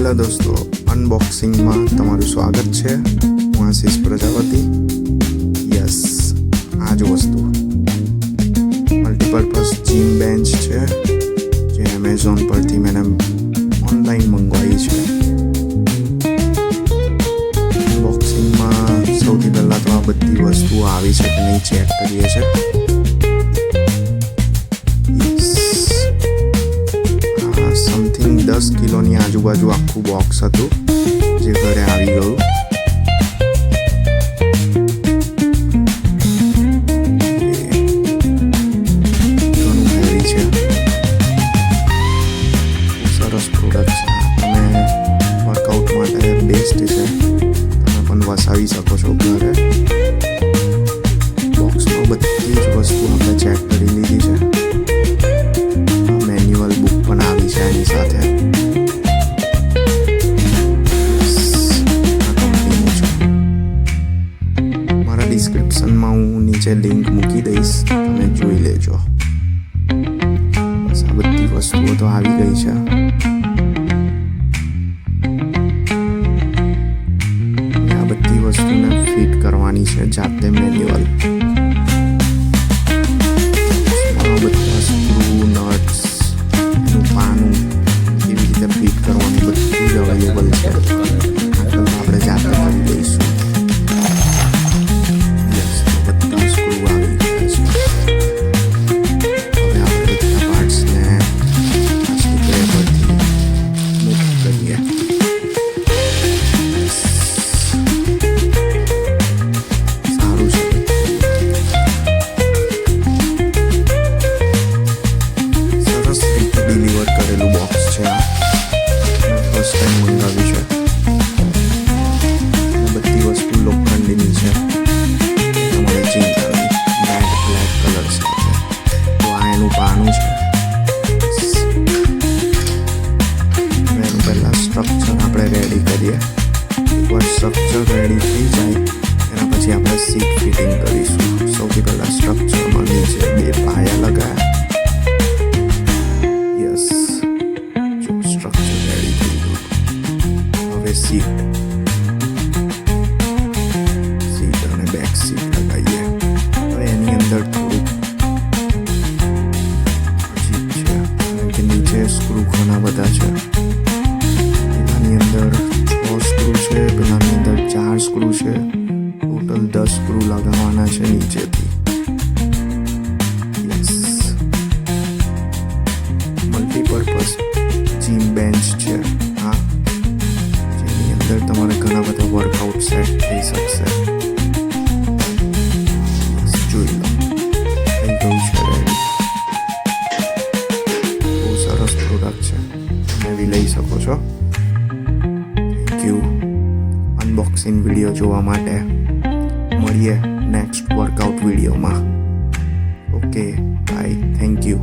Hello દોસ્તો, અનબોક્સિંગમાં તમારું સ્વાગત છે. હું આશીષ પ્રજાપતિ. યસ, આ જ વસ્તુ મલ્ટીપર્પઝ જીમ બેન્ચ છે, જે એમેઝોન પરથી મેં ઓનલાઈન મંગાવી છે. અનબોક્સિંગમાં સૌથી પહેલાં તો આ બધી વસ્તુઓ આવી છે કે નહીં ચેક કરીએ છીએ. સમથિંગ 10 કિલોની આજુબાજુ આખું બોક્સ હતું, જે ઘરે આવી ગયું. ઘણું હેવી છે, સરસ પ્રોડક્ટ છે. તમે વર્કઆઉટ માટે બેસ્ટ છે. તમે પણ વસાવી શકો છો ઘરે. બોક્સમાં બધી જ વસ્તુ આપણે ચેક કરી લીધી છે. મેન્યુઅલ બુક પણ આવી છે એની સાથે. મારા ડિસ્ક્રિપ્શનમાં હું નીચે લિંક મૂકી દઈશ, તમે જોઈ લેજો. બસ આ બધી વસ્તુઓ તો આવી ગઈ છે. આ બધી વસ્તુને ફિટ કરવાની છે જાતે મેન્યુઅલ. બધા સ્ક્રૂ, નટ્સ, પાનું એવી રીતે ફિટ કરવાનું બધું જ અવેલેબલ છે. આપણે જાતે કરી દઈશું. યસ, તો બધા સ્ક્રૂ આવી ગયા છે. હવે આપણે બધા પાર્ટ્સને પ્લાસ્ટિક રેપરથી મૂવ કરીએ. સારું છે. સરસ રીતે ડિલિવર કરેલું બોક્સ છે. આ ફર્સ્ટ ટાઈમ મંગાવ્યું છે. બધી વસ્તુ લોખંડની છે. તમારે ચિંતા નહીં. મેટ બ્લેક કલર છે. તો આ એનું પાનું છે. એનું પહેલાં સ્ટ્રક્ચર આપણે રેડી કરીએ. એકવાર સ્ટ્રક્ચર રેડી થઈ જાય એના પછી આપણે સીટ ફિટિંગ કરીશું. સૌથી પહેલાં સ્ટ્રક્ચરમાં નીચે 2 પાયા લગાવ્યા. યસ, જો સ્ટ્રક્ચર રેડી થઈ ગયું. હવે સીટ અને બેક સીટ લગાવીએ. હવે એની અંદર થોડુંક અજીબ છે, કારણ કે નીચે સ્ક્રૂ ઘણા બધા છે. પેલાની અંદર 6 સ્ક્રૂ છે, પેલાની અંદર 4 સ્ક્રૂ છે. ટોટલ 10 સ્ક્રૂ લગાવવાના છે નીચેથી. યસ, મલ્ટીપર્પઝ જીમ બેન્ચ છે આ, જેની અંદર તમારે ઘણા બધા વર્કઆઉટ સેટ થઈ શકશે. જોઈ લો, થઈ ગયું છે રેડી. બહુ સરસ પ્રોડક્ટ છે, તમે બી લઈ શકો છો. થેન્ક યુ અનબોક્સિંગ વિડીયો જોવા માટે. મળીએ નેક્સ્ટ વર્કઆઉટ વિડીયોમાં. Okay, bye, thank you.